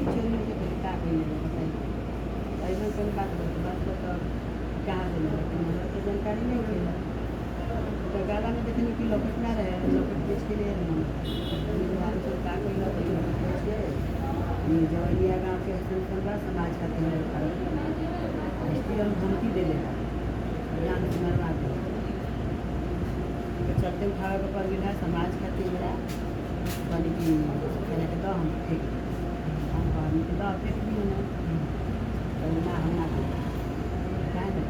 पीछे उन्हीं के का कहीं बताइए ऐसा कोई बात नहीं बात तो कहाँ से मिला मतलब तो जानकारी नहीं मिला तो गाला में देखने की लॉकेट ना रहे लॉकेट बेच के लिए दुकान से का कोई लॉकेट बेच के ये जवलिया गाँव के हसन बा समाज का तीन हम धमकी दे देगा जान से मरवा दे तो चलते उठावे को पर गिला समाज का तीन बनी की कहने के दो हम फेंक हम पानी के दो फेंक दिए तो ना हम ना क्या है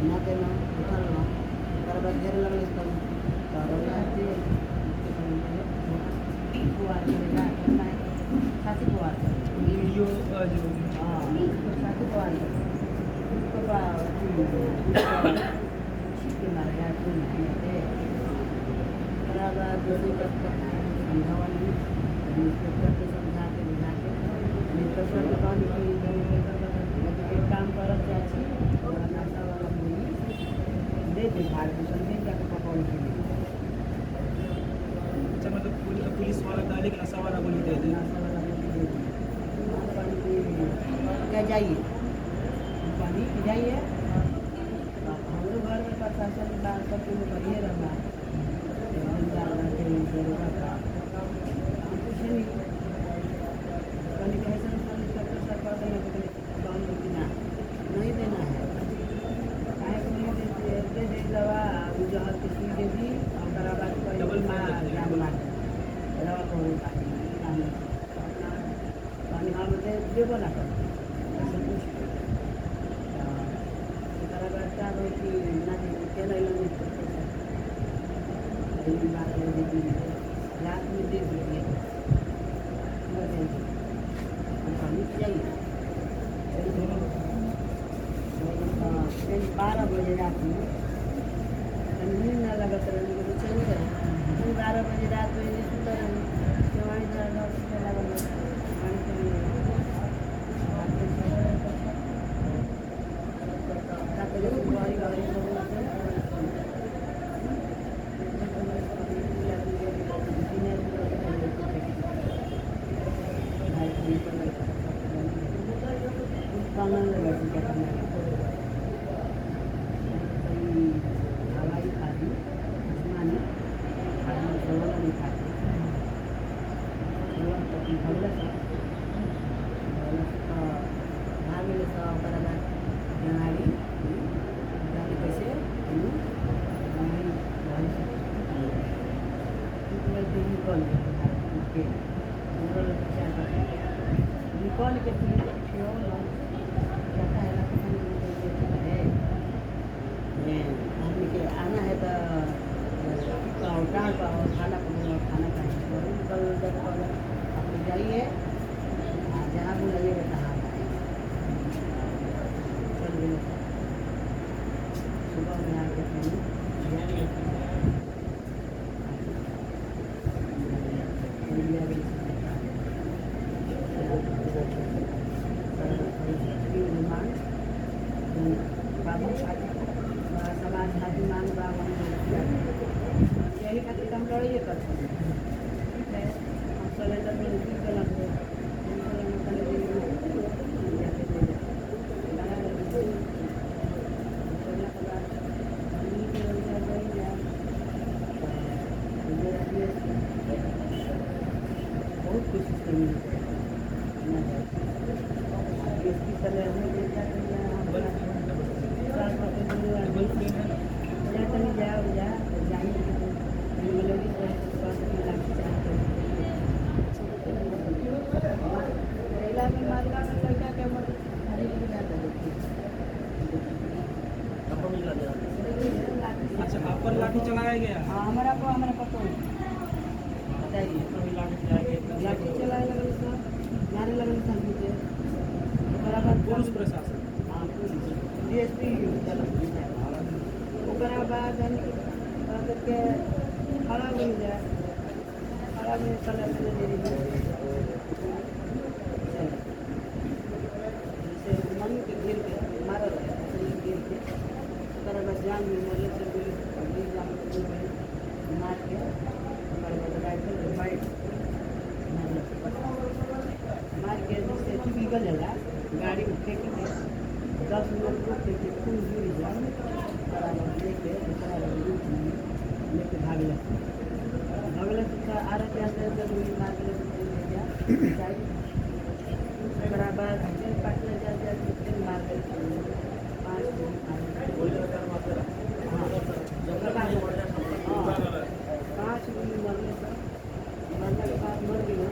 ना देना उठल ना कर बाद घेर लगल तो रोला से बुआर करेगा करना है साथी बुआर वीडियो जो हाँ साथी बुआर उसको के मारेगा तो नहीं है बराबर दूसरी तक समझावा नहीं न्यूज़पेपर के समझा के बुझा के न्यूज़पेपर के बाद एक काम करब चाची नाश्ता वाला बोली दे दे भाड़ में समझे जाकर पकौड़ के लिए अच्छा मतलब पुलिस वाला गाली का नशा वाला गोली दे दे नाश्ता वाला बोली दे दे क्या जाइए पानी पी जाइए हमारे घर में प्रशासन बात सब कुछ बढ़िया रहना कुछ नहीं कम्युनिकेशन सरकार नहीं देना है दे दवा जहाँ किसी के भी बराबर डबल जान मार दवा को पानी हम देवो ना कर ऐसा कुछ बराबर क्या हो कि ना तेल बात रात में दे दीजिए पानी चाहिए 12 बजे रात में नींद ना लगत रहने को चल गए 12 बजे रात में सुता रहे जवानी लगल पानी के लिए हवाई खाती आसमानी खाती सोलह नहीं खाती भाग गाड़ी कैसे निकल के आदमी के आना है तो डाल पाओ खाना खाना खाएंगे निकल आप जाइए जहाँ भी लगेगा तहाँ चल गए सुबह में आके बाबू समाज खातिर मांग यही खातिर हम लड़ाइए करते हैं ठीक है हम सिलेंडर में रुकी कलम बहुत कोशिश करनी इसकी समय हमें देखा जाओ जाएंगे अच्छा आप पर लाठी चलाया गया हाँ हमारा पता बताइए लाठी चलाए लगल सब मारे लगल सब नीचे पुलिस प्रशासन हाँ DSP ओकरा बाद के खड़ा बन जाए खड़ा में चला चले देरी जैसे मम्मी के गिर के मारा गिर के ओकरा बाद जान में मरले चल गई मार के ओकरा बाद राइफल बाइक मारल निकल जाला गाड़ी में फेंक के 10 मिनट रुक के खून गिर जाए लेके दूसरा लेके भागल तो आ रहे गोली मार के ओकरा बाद पाटना जाते मार के 5 गोली पाँच गोली मरने के बाद मर गया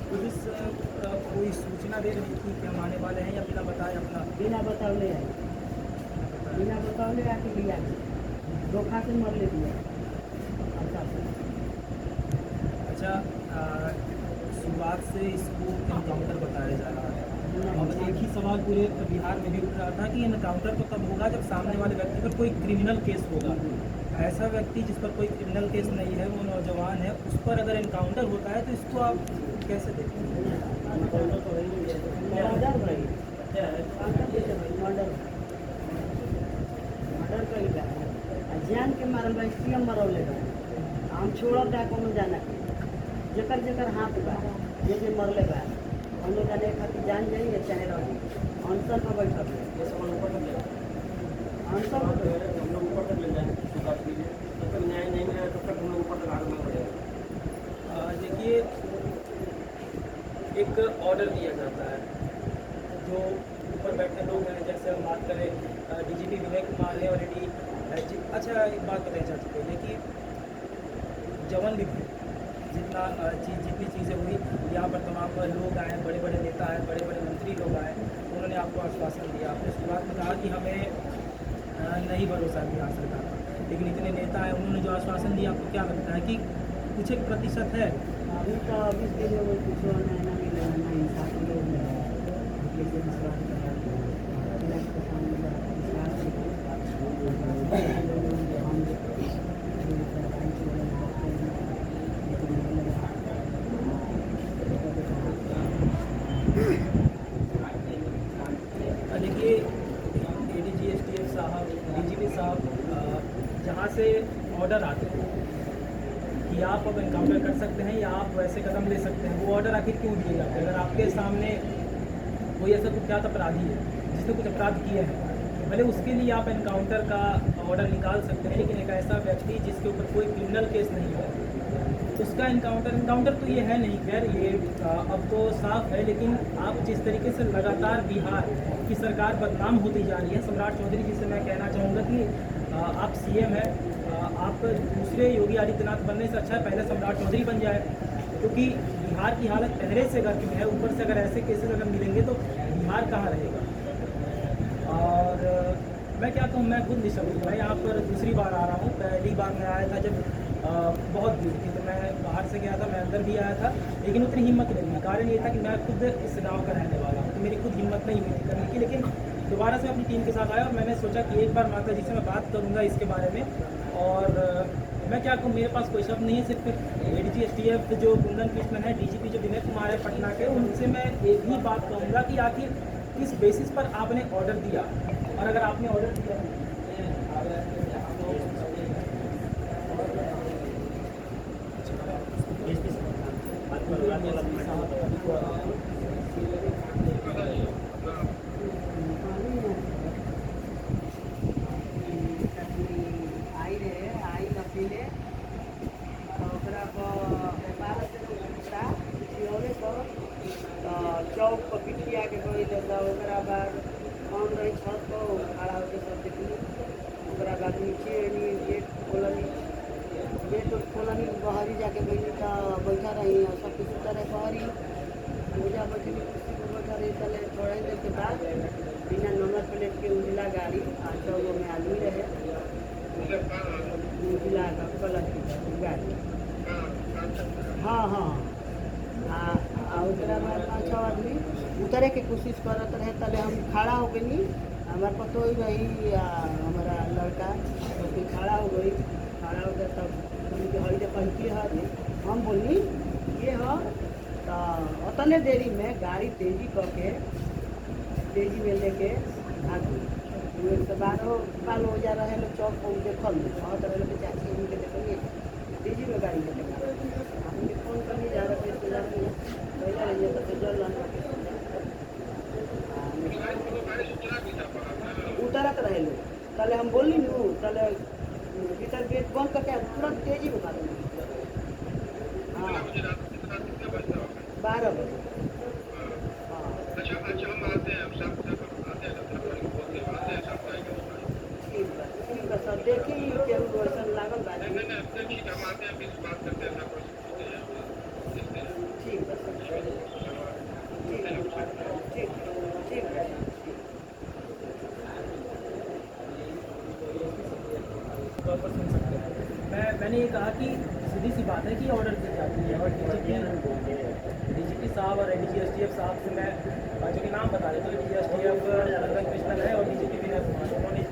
पुलिस कोई सूचना दे रही थी कि हम आने वाले हैं या बिना बताए अपना बिना बतावले आके लिया धोखा से मर ले दिया अच्छा शुरुआत से इसको एनकाउंटर बताया जा रहा है और एक ही सवाल पूरे बिहार में भी उठ रहा था कि एनकाउंटर तो तब होगा जब सामने वाले व्यक्ति पर कोई क्रिमिनल केस होगा। ऐसा व्यक्ति जिस पर कोई क्रिमिनल केस नहीं है, वो नौजवान है, उस पर अगर एनकाउंटर होता है तो इसको आप कैसे देखते हैं? जान के मारल भाई सीएम मरौले हम छोड़ब डाको में जाना जकर जकर हाथ बा जे मरले बा हम लोग जाने खातिर जान जाइए चाहे रही अनशन पर बैठल अनशन हम लोग ऊपर तक ले जाए जब तक न्याय नहीं मिला तब तक हम लोग ऊपर तक आगे बढ़े। देखिए एक ऑर्डर दिया जाता है जो ऊपर बैठे लोग हैं, जैसे हम बात करें डीजीपी विनय कुमार ने ऑलरेडी अच्छा एक बात बताई जा चुकी है कि जवन भी जितनी चीज़ें हुई यहाँ पर तमाम लोग आए, बड़े बड़े नेता आए, बड़े बड़े मंत्री लोग आए, उन्होंने आपको आश्वासन दिया, आपने शुरुआत में कहा कि हमें नहीं भरोसा बिहार सरकार पर, लेकिन इतने नेता आए, उन्होंने जो आश्वासन दिया, आपको क्या लगता है कि कुछ एक प्रतिशत है? अभी तो अभी के लिए कुछ नहीं मिला ना इंसाफ लोग देखिए एडीजी एसटीएफ साहब, डीजीपी साहब, जहाँ से ऑर्डर आते हैं कि आप अब एनकाउंटर कर सकते हैं या आप वैसे कदम ले सकते हैं, वो ऑर्डर आखिर क्यों दिए जाते हैं? अगर आपके सामने कोई ऐसा कुख्यात अपराधी है जिसने कुछ अपराध किए हैं, भले उसके लिए आप एनकाउंटर का ऑर्डर निकाल सकते हैं, लेकिन एक ऐसा व्यक्ति जिसके ऊपर कोई क्रिमिनल केस नहीं है उसका एनकाउंटर तो ये है नहीं। खैर ये अब तो साफ है, लेकिन आप जिस तरीके से लगातार बिहार की सरकार बदनाम होती जा रही है, सम्राट चौधरी जी से मैं कहना चाहूँगा कि आप सीएम हैं, आप दूसरे योगी आदित्यनाथ बनने से अच्छा है पहले सम्राट चौधरी बन जाए, क्योंकि बिहार की हालत पहले से गर्म है, ऊपर से अगर ऐसे केसेस अगर मिलेंगे तो बिहार कहाँ रहेगा। और मैं क्या कहूँ, मैं खुद निशक्त, मैं यहाँ पर दूसरी बार आ रहा हूँ। पहली बार मैं आया था जब बहुत भीड़ थी, तो मैं बाहर से गया था, मैं अंदर भी आया था, लेकिन उतनी हिम्मत नहीं हुई। कारण ये था कि मैं खुद इस गाँव का रहने वाला हूँ, तो मेरी खुद हिम्मत नहीं हुई थी करने की। लेकिन दोबारा से अपनी टीम के साथ आया और मैंने सोचा कि एक बार माता जी से मैं बात करूँगा इसके बारे में। और मैं क्या कहूँ, मेरे पास कोई शब्द नहीं है, सिर्फ एडीजी एसटीएफ जो कुंदन कृष्णन है, डीजीपी जो विनय कुमार है पटना के, उनसे मैं एक ही बात कहूँगा कि आखिर किस बेसिस पर आपने ऑर्डर दिया, और अगर आपने ऑर्डर दिया चौक पर पिटिया के कोई ओकरा बाद कौन रही छत पर खड़ा होकर सब देखली, ओकरा बाद नीचे गेट खोलनी बहरी जाके बैठी तो बैठा रही और सब कुछ तरह बहरी पूजा बैठी कुर्सी पर बैठा रही। चले थोड़ा ही देर के बाद बिना नंबर प्लेट के उजला गाड़ी 8 में आदमी रहे जिला का कलर की गाड़ी हाँ हाँ उतरा में 5-6 आदमी उतरे के कोशिश करत रहे तले हम खड़ा हो गई हमारे पतो ही रही हमारा लड़का तो फिर खड़ा हो गई खड़ा हो गया तब उनके हरी दे पहुँची है हम बोली ये है तो उतने देरी में गाड़ी तेजी करके तेजी में लेके भाग गई से 12 हो जा रहे लोग चौक पर देखल बहुत रहे लोग चाची उनके देखिए तेजी में गाड़ी लेके हमने फोन कर जा रहे थे पहले रहिए तो जल उतरत रहे लोग तले हम बोली नू तले भीतर गेट बंद करके तुरंत तेजी में भाग हाँ 12 बजे हाँ ठीक है सर देखी केहू वैसन लागल बा ठीक है सर ठीक है तौर पर सुन सकते हैं मैंने ये कहा कि सीधी सी बात है कि ऑर्डर दी जाती है और डीजीपी साहब और एडीजीएसटीएफ साहब से मैं जो कि नाम बता रहे थे डीजीएसटीएफ नंदन कृष्णन है और डीजीपी विनय कुमार उन्होंने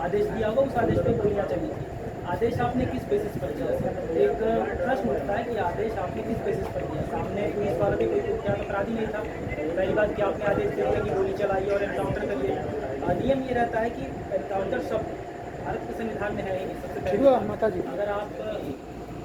आदेश दिया होगा उस आदेश पर गोलियाँ चली थी आदेश आपने किस बेसिस पर दिया एक प्रश्न उठता है कि आदेश आपने किस बेसिस पर दिया सामने पुलिस वाला भी कोई कुख्यात अपराधी नहीं था पहली बात कि आपने आदेश दिया कि गोली चलाइए और एनकाउंटर करिए नियम ये रहता है कि एनकाउंटर शब्द भारत के संविधान में है ही नहीं सबसे पहले माता जी अगर आप